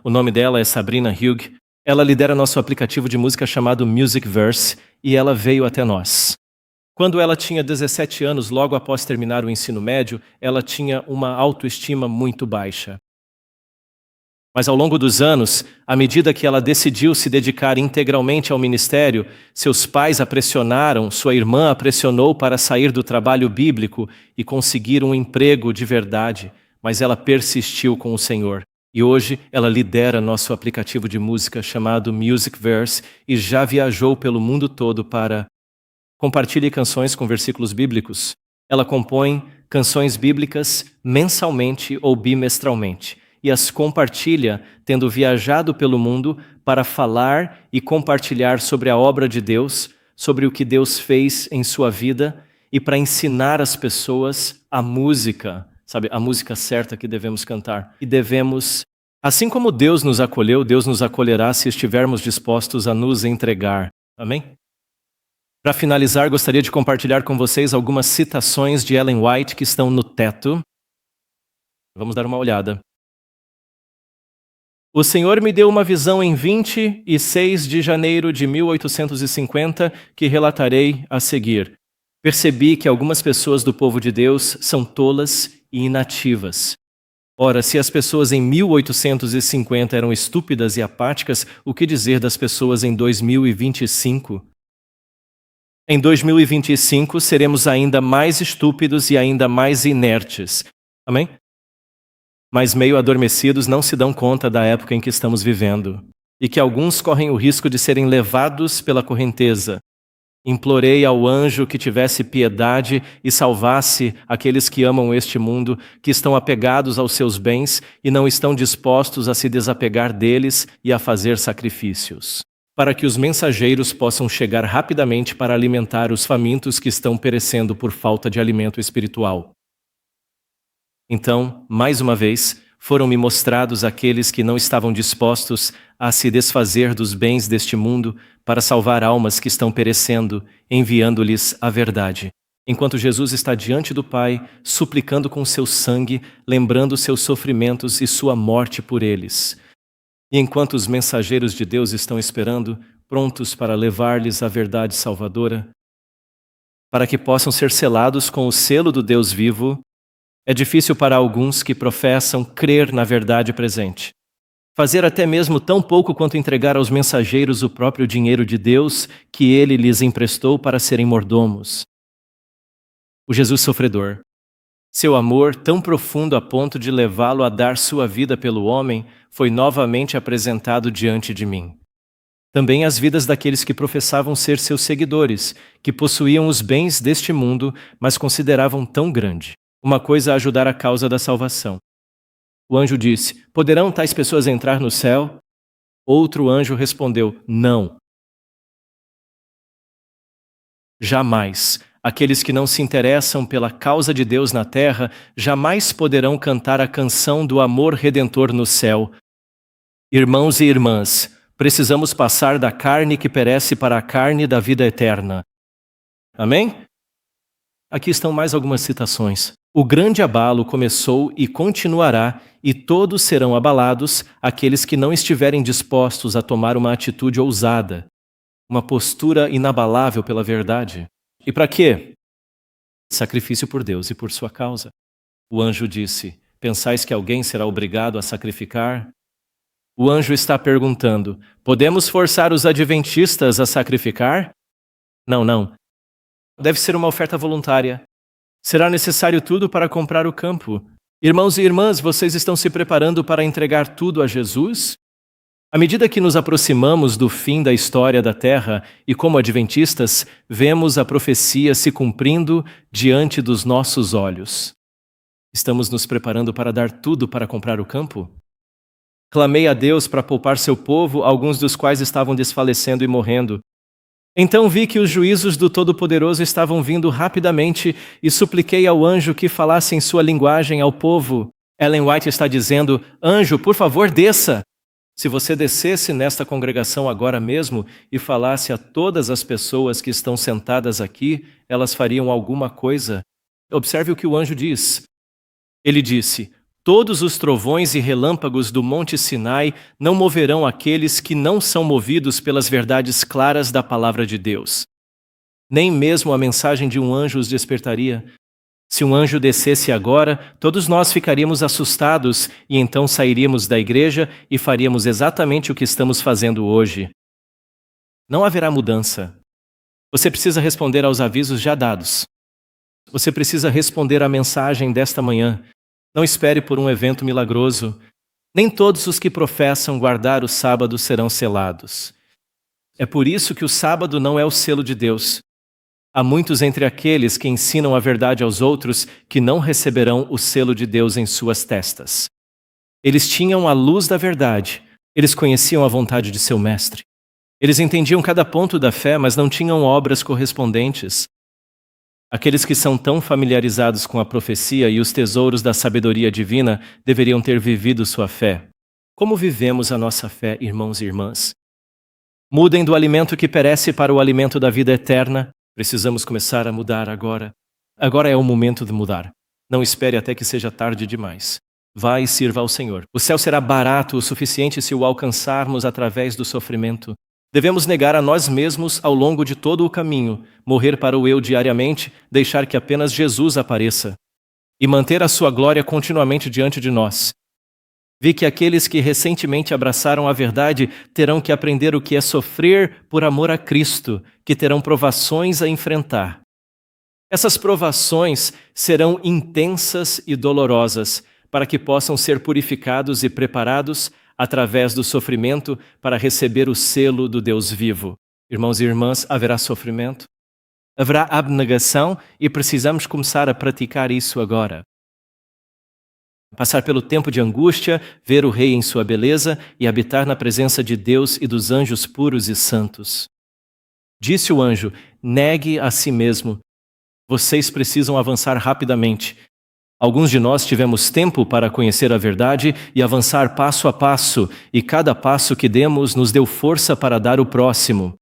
O nome dela é Sabrina Hugh. Ela lidera nosso aplicativo de música chamado Musicverse e ela veio até nós. Quando ela tinha 17 anos, logo após terminar o ensino médio, ela tinha uma autoestima muito baixa. Mas ao longo dos anos, à medida que ela decidiu se dedicar integralmente ao ministério, seus pais a pressionaram, sua irmã a pressionou para sair do trabalho bíblico e conseguir um emprego de verdade, mas ela persistiu com o Senhor. E hoje ela lidera nosso aplicativo de música chamado Musicverse e já viajou pelo mundo todo para compartilhar canções com versículos bíblicos. Ela compõe canções bíblicas mensalmente ou bimestralmente. E as compartilha, tendo viajado pelo mundo para falar e compartilhar sobre a obra de Deus, sobre o que Deus fez em sua vida e para ensinar as pessoas a música, sabe, a música certa que devemos cantar. E devemos, assim como Deus nos acolheu, Deus nos acolherá se estivermos dispostos a nos entregar. Amém? Para finalizar, gostaria de compartilhar com vocês algumas citações de Ellen White que estão no teto. Vamos dar uma olhada. O Senhor me deu uma visão em 26 de janeiro de 1850 que relatarei a seguir. Percebi que algumas pessoas do povo de Deus são tolas e inativas. Ora, se as pessoas em 1850 eram estúpidas e apáticas, o que dizer das pessoas em 2025? Em 2025 seremos ainda mais estúpidos e ainda mais inertes. Amém? Mas meio adormecidos não se dão conta da época em que estamos vivendo, e que alguns correm o risco de serem levados pela correnteza. Implorei ao anjo que tivesse piedade e salvasse aqueles que amam este mundo, que estão apegados aos seus bens e não estão dispostos a se desapegar deles e a fazer sacrifícios, para que os mensageiros possam chegar rapidamente para alimentar os famintos que estão perecendo por falta de alimento espiritual. Então, mais uma vez, foram-me mostrados aqueles que não estavam dispostos a se desfazer dos bens deste mundo para salvar almas que estão perecendo, enviando-lhes a verdade. Enquanto Jesus está diante do Pai, suplicando com seu sangue, lembrando seus sofrimentos e sua morte por eles. E enquanto os mensageiros de Deus estão esperando, prontos para levar-lhes a verdade salvadora, para que possam ser selados com o selo do Deus vivo, é difícil para alguns que professam crer na verdade presente. Fazer até mesmo tão pouco quanto entregar aos mensageiros o próprio dinheiro de Deus que ele lhes emprestou para serem mordomos. O Jesus sofredor, seu amor tão profundo a ponto de levá-lo a dar sua vida pelo homem, foi novamente apresentado diante de mim. Também as vidas daqueles que professavam ser seus seguidores, que possuíam os bens deste mundo, mas consideravam tão grande uma coisa a ajudar a causa da salvação. O anjo disse: poderão tais pessoas entrar no céu? Outro anjo respondeu: não. Jamais. Aqueles que não se interessam pela causa de Deus na terra jamais poderão cantar a canção do amor redentor no céu. Irmãos e irmãs, precisamos passar da carne que perece para a carne da vida eterna. Amém? Aqui estão mais algumas citações. O grande abalo começou e continuará, e todos serão abalados, aqueles que não estiverem dispostos a tomar uma atitude ousada, uma postura inabalável pela verdade. E para quê? Sacrifício por Deus e por sua causa. O anjo disse: pensais que alguém será obrigado a sacrificar? O anjo está perguntando: podemos forçar os adventistas a sacrificar? Não. Deve ser uma oferta voluntária. Será necessário tudo para comprar o campo. Irmãos e irmãs, vocês estão se preparando para entregar tudo a Jesus? À medida que nos aproximamos do fim da história da Terra e como adventistas, vemos a profecia se cumprindo diante dos nossos olhos. Estamos nos preparando para dar tudo para comprar o campo? Clamei a Deus para poupar seu povo, alguns dos quais estavam desfalecendo e morrendo. Então vi que os juízos do Todo-Poderoso estavam vindo rapidamente e supliquei ao anjo que falasse em sua linguagem ao povo. Ellen White está dizendo: anjo, por favor, desça. Se você descesse nesta congregação agora mesmo e falasse a todas as pessoas que estão sentadas aqui, elas fariam alguma coisa. Observe o que o anjo diz. Ele disse: todos os trovões e relâmpagos do Monte Sinai não moverão aqueles que não são movidos pelas verdades claras da palavra de Deus. Nem mesmo a mensagem de um anjo os despertaria. Se um anjo descesse agora, todos nós ficaríamos assustados e então sairíamos da igreja e faríamos exatamente o que estamos fazendo hoje. Não haverá mudança. Você precisa responder aos avisos já dados. Você precisa responder à mensagem desta manhã. Não espere por um evento milagroso. Nem todos os que professam guardar o sábado serão selados. É por isso que o sábado não é o selo de Deus. Há muitos entre aqueles que ensinam a verdade aos outros que não receberão o selo de Deus em suas testas. Eles tinham a luz da verdade. Eles conheciam a vontade de seu mestre. Eles entendiam cada ponto da fé, mas não tinham obras correspondentes. Aqueles que são tão familiarizados com a profecia e os tesouros da sabedoria divina deveriam ter vivido sua fé. Como vivemos a nossa fé, irmãos e irmãs? Mudem do alimento que perece para o alimento da vida eterna. Precisamos começar a mudar agora. Agora é o momento de mudar. Não espere até que seja tarde demais. Vá e sirva ao Senhor. O céu será barato o suficiente se o alcançarmos através do sofrimento. Devemos negar a nós mesmos ao longo de todo o caminho, morrer para o eu diariamente, deixar que apenas Jesus apareça e manter a sua glória continuamente diante de nós. Vi que aqueles que recentemente abraçaram a verdade terão que aprender o que é sofrer por amor a Cristo, que terão provações a enfrentar. Essas provações serão intensas e dolorosas, para que possam ser purificados e preparados através do sofrimento para receber o selo do Deus vivo. Irmãos e irmãs, haverá sofrimento? Haverá abnegação e precisamos começar a praticar isso agora. Passar pelo tempo de angústia, ver o Rei em sua beleza e habitar na presença de Deus e dos anjos puros e santos. Disse o anjo: negue a si mesmo. Vocês precisam avançar rapidamente. Alguns de nós tivemos tempo para conhecer a verdade e avançar passo a passo, e cada passo que demos nos deu força para dar o próximo.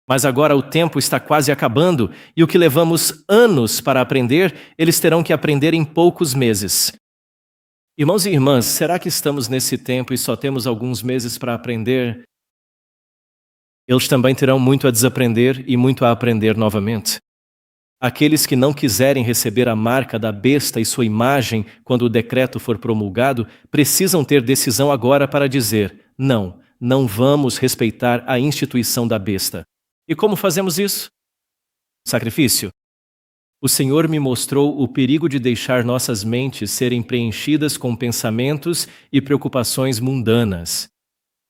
Mas agora o tempo está quase acabando, e o que levamos anos para aprender, eles terão que aprender em poucos meses. Irmãos e irmãs, será que estamos nesse tempo e só temos alguns meses para aprender? Eles também terão muito a desaprender e muito a aprender novamente. Aqueles que não quiserem receber a marca da besta e sua imagem quando o decreto for promulgado, precisam ter decisão agora para dizer: não, não vamos respeitar a instituição da besta. E como fazemos isso? Sacrifício. O Senhor me mostrou o perigo de deixar nossas mentes serem preenchidas com pensamentos e preocupações mundanas.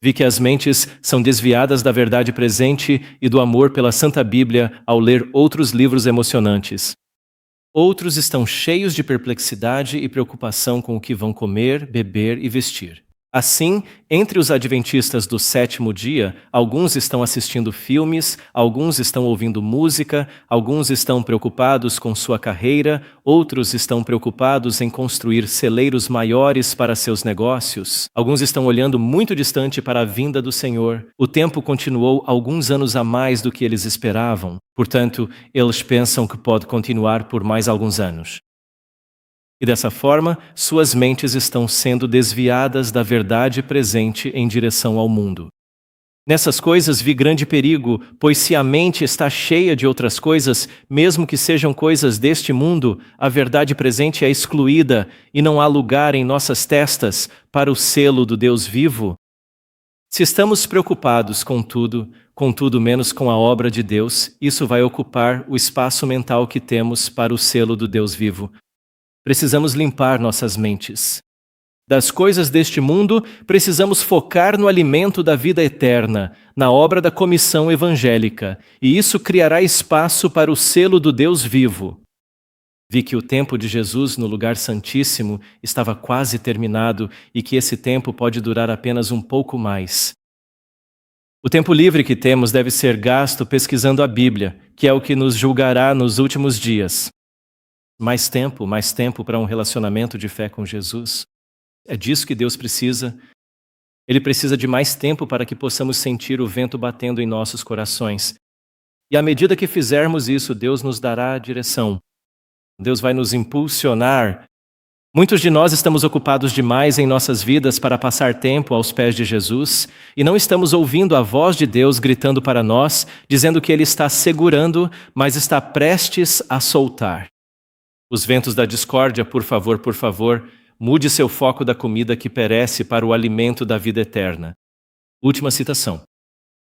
Vi que as mentes são desviadas da verdade presente e do amor pela Santa Bíblia ao ler outros livros emocionantes. Outros estão cheios de perplexidade e preocupação com o que vão comer, beber e vestir. Assim, entre os adventistas do sétimo dia, alguns estão assistindo filmes, alguns estão ouvindo música, alguns estão preocupados com sua carreira, outros estão preocupados em construir celeiros maiores para seus negócios, alguns estão olhando muito distante para a vinda do Senhor. O tempo continuou alguns anos a mais do que eles esperavam, portanto, eles pensam que pode continuar por mais alguns anos. E dessa forma, suas mentes estão sendo desviadas da verdade presente em direção ao mundo. Nessas coisas vi grande perigo, pois se a mente está cheia de outras coisas, mesmo que sejam coisas deste mundo, a verdade presente é excluída e não há lugar em nossas testas para o selo do Deus vivo. Se estamos preocupados com tudo menos com a obra de Deus, isso vai ocupar o espaço mental que temos para o selo do Deus vivo. Precisamos limpar nossas mentes. Das coisas deste mundo, precisamos focar no alimento da vida eterna, na obra da comissão evangélica, e isso criará espaço para o selo do Deus vivo. Vi que o tempo de Jesus no lugar santíssimo estava quase terminado e que esse tempo pode durar apenas um pouco mais. O tempo livre que temos deve ser gasto pesquisando a Bíblia, que é o que nos julgará nos últimos dias. Mais tempo para um relacionamento de fé com Jesus. É disso que Deus precisa. Ele precisa de mais tempo para que possamos sentir o vento batendo em nossos corações. E à medida que fizermos isso, Deus nos dará a direção. Deus vai nos impulsionar. Muitos de nós estamos ocupados demais em nossas vidas para passar tempo aos pés de Jesus e não estamos ouvindo a voz de Deus gritando para nós, dizendo que Ele está segurando, mas está prestes a soltar. Os ventos da discórdia, por favor, mude seu foco da comida que perece para o alimento da vida eterna. Última citação.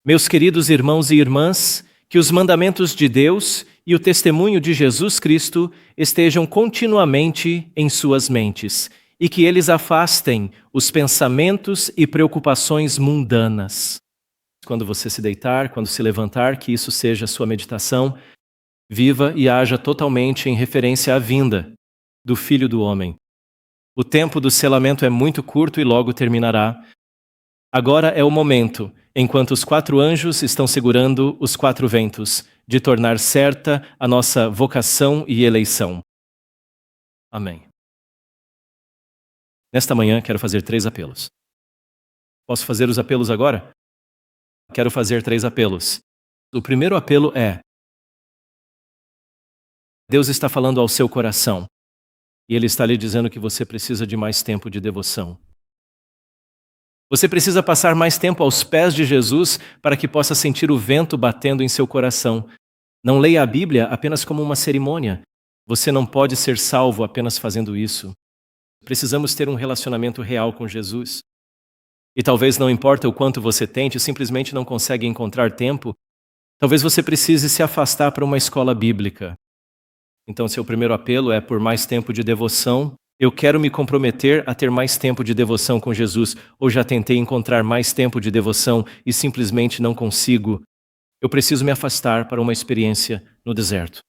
Meus queridos irmãos e irmãs, que os mandamentos de Deus e o testemunho de Jesus Cristo estejam continuamente em suas mentes e que eles afastem os pensamentos e preocupações mundanas. Quando você se deitar, quando se levantar, que isso seja a sua meditação, viva e haja totalmente em referência à vinda do Filho do Homem. O tempo do selamento é muito curto e logo terminará. Agora é o momento, enquanto os 4 anjos estão segurando os 4 ventos, de tornar certa a nossa vocação e eleição. Amém. Nesta manhã quero fazer 3 apelos. Posso fazer os apelos agora? Quero fazer 3 apelos. O primeiro apelo é: Deus está falando ao seu coração e Ele está lhe dizendo que você precisa de mais tempo de devoção. Você precisa passar mais tempo aos pés de Jesus para que possa sentir o vento batendo em seu coração. Não leia a Bíblia apenas como uma cerimônia. Você não pode ser salvo apenas fazendo isso. Precisamos ter um relacionamento real com Jesus. E talvez não importa o quanto você tente, simplesmente não consegue encontrar tempo. Talvez você precise se afastar para uma escola bíblica. Então, seu primeiro apelo é por mais tempo de devoção. Eu quero me comprometer a ter mais tempo de devoção com Jesus, ou já tentei encontrar mais tempo de devoção e simplesmente não consigo. Eu preciso me afastar para uma experiência no deserto.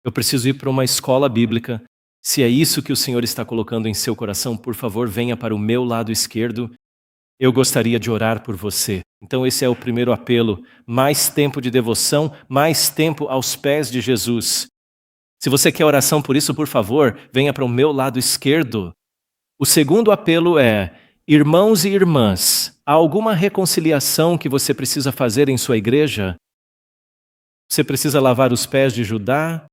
Eu preciso ir para uma escola bíblica. Se é isso que o Senhor está colocando em seu coração, por favor, venha para o meu lado esquerdo. Eu gostaria de orar por você. Então esse é o primeiro apelo. Mais tempo de devoção, mais tempo aos pés de Jesus. Se você quer oração por isso, por favor, venha para o meu lado esquerdo. O segundo apelo é: irmãos e irmãs, há alguma reconciliação que você precisa fazer em sua igreja? Você precisa lavar os pés de Judá?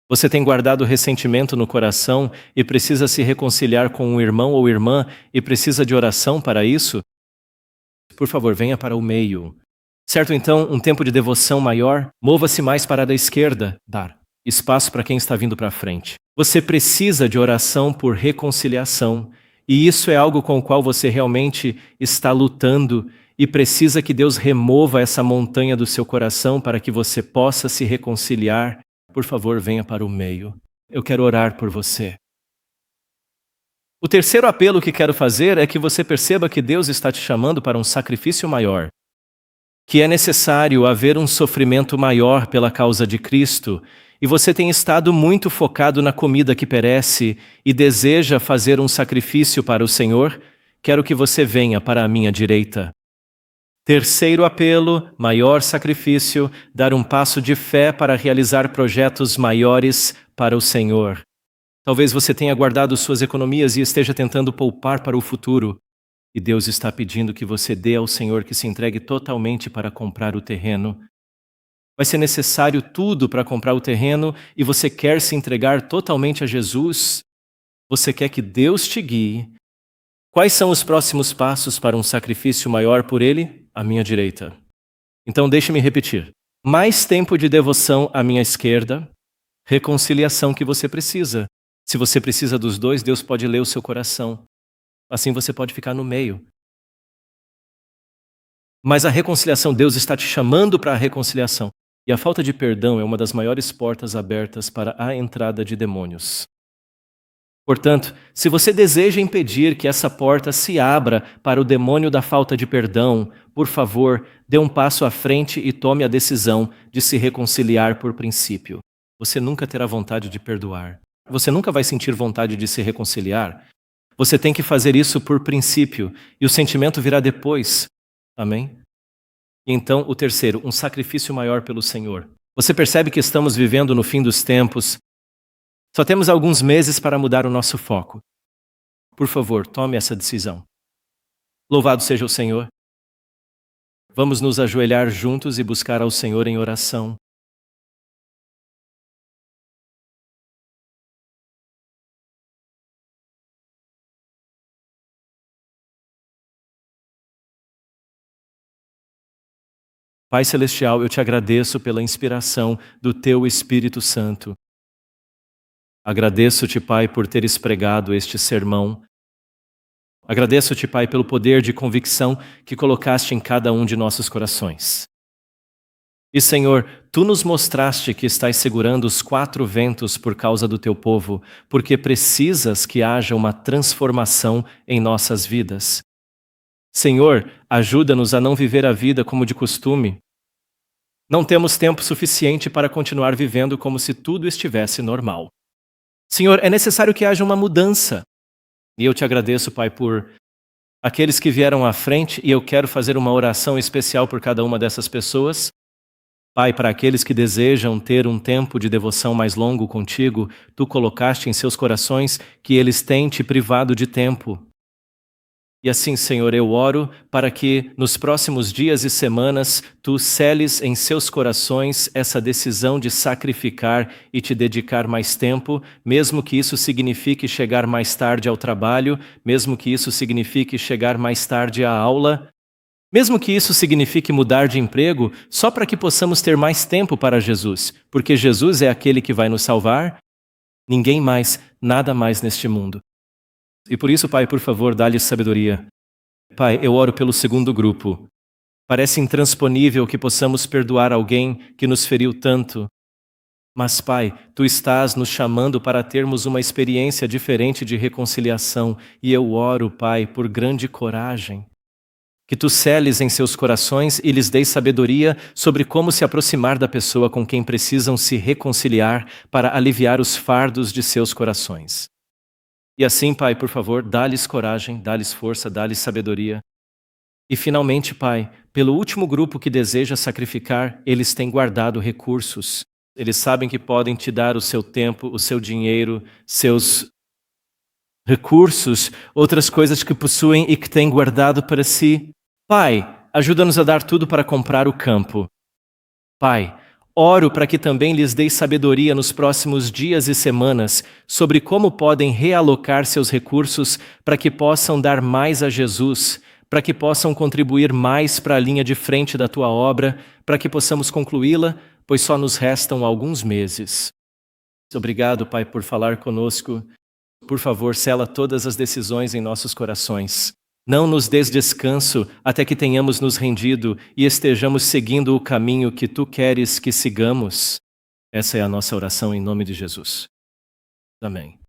Você tem guardado ressentimento no coração e precisa se reconciliar com um irmão ou irmã e precisa de oração para isso? Por favor, venha para o meio. Certo, então, um tempo de devoção maior, mova-se mais para a esquerda, dar espaço para quem está vindo para frente. Você precisa de oração por reconciliação, e isso é algo com o qual você realmente está lutando e precisa que Deus remova essa montanha do seu coração para que você possa se reconciliar. Por favor, venha para o meio. Eu quero orar por você. O terceiro apelo que quero fazer é que você perceba que Deus está te chamando para um sacrifício maior, que é necessário haver um sofrimento maior pela causa de Cristo, e você tem estado muito focado na comida que perece e deseja fazer um sacrifício para o Senhor, quero que você venha para a minha direita. Terceiro apelo, maior sacrifício, dar um passo de fé para realizar projetos maiores para o Senhor. Talvez você tenha guardado suas economias e esteja tentando poupar para o futuro. E Deus está pedindo que você dê ao Senhor, que se entregue totalmente para comprar o terreno. Vai ser necessário tudo para comprar o terreno e você quer se entregar totalmente a Jesus? Você quer que Deus te guie? Quais são os próximos passos para um sacrifício maior por Ele? À minha direita. Então deixe-me repetir. Mais tempo de devoção à minha esquerda, reconciliação que você precisa. Se você precisa dos dois, Deus pode ler o seu coração. Assim você pode ficar no meio. Mas a reconciliação, Deus está te chamando para a reconciliação. E a falta de perdão é uma das maiores portas abertas para a entrada de demônios. Portanto, se você deseja impedir que essa porta se abra para o demônio da falta de perdão, por favor, dê um passo à frente e tome a decisão de se reconciliar por princípio. Você nunca terá vontade de perdoar. Você nunca vai sentir vontade de se reconciliar. Você tem que fazer isso por princípio, e o sentimento virá depois. Amém? E então, o terceiro, um sacrifício maior pelo Senhor. Você percebe que estamos vivendo no fim dos tempos. Só temos alguns meses para mudar o nosso foco. Por favor, tome essa decisão. Louvado seja o Senhor. Vamos nos ajoelhar juntos e buscar ao Senhor em oração. Pai Celestial, eu te agradeço pela inspiração do Teu Espírito Santo. Agradeço-te, Pai, por teres pregado este sermão. Agradeço-te, Pai, pelo poder de convicção que colocaste em cada um de nossos corações. E, Senhor, Tu nos mostraste que estás segurando os quatro ventos por causa do Teu povo, porque precisas que haja uma transformação em nossas vidas. Senhor, ajuda-nos a não viver a vida como de costume. Não temos tempo suficiente para continuar vivendo como se tudo estivesse normal. Senhor, é necessário que haja uma mudança. E eu te agradeço, Pai, por aqueles que vieram à frente, e eu quero fazer uma oração especial por cada uma dessas pessoas. Pai, para aqueles que desejam ter um tempo de devoção mais longo contigo, Tu colocaste em seus corações que eles têm te privado de tempo. E assim, Senhor, eu oro para que nos próximos dias e semanas Tu seles em seus corações essa decisão de sacrificar e te dedicar mais tempo, mesmo que isso signifique chegar mais tarde ao trabalho, mesmo que isso signifique chegar mais tarde à aula, mesmo que isso signifique mudar de emprego, só para que possamos ter mais tempo para Jesus, porque Jesus é aquele que vai nos salvar, ninguém mais, nada mais neste mundo. E por isso, Pai, por favor, dá-lhe sabedoria. Pai, eu oro pelo segundo grupo. Parece intransponível que possamos perdoar alguém que nos feriu tanto. Mas, Pai, Tu estás nos chamando para termos uma experiência diferente de reconciliação. E eu oro, Pai, por grande coragem. que tu seles em seus corações e lhes deis sabedoria sobre como se aproximar da pessoa com quem precisam se reconciliar para aliviar os fardos de seus corações. E assim, Pai, por favor, dá-lhes coragem, dá-lhes força, dá-lhes sabedoria. E finalmente, Pai, pelo último grupo que deseja sacrificar, eles têm guardado recursos. Eles sabem que podem te dar o seu tempo, o seu dinheiro, seus recursos, outras coisas que possuem e que têm guardado para si. Pai, ajuda-nos a dar tudo para comprar o campo. Pai, oro para que também lhes deis sabedoria nos próximos dias e semanas sobre como podem realocar seus recursos para que possam dar mais a Jesus, para que possam contribuir mais para a linha de frente da tua obra, para que possamos concluí-la, pois só nos restam alguns meses. Obrigado, Pai, por falar conosco. Por favor, sela todas as decisões em nossos corações. Não nos des descanso até que tenhamos nos rendido e estejamos seguindo o caminho que tu queres que sigamos. Essa é a nossa oração em nome de Jesus. Amém.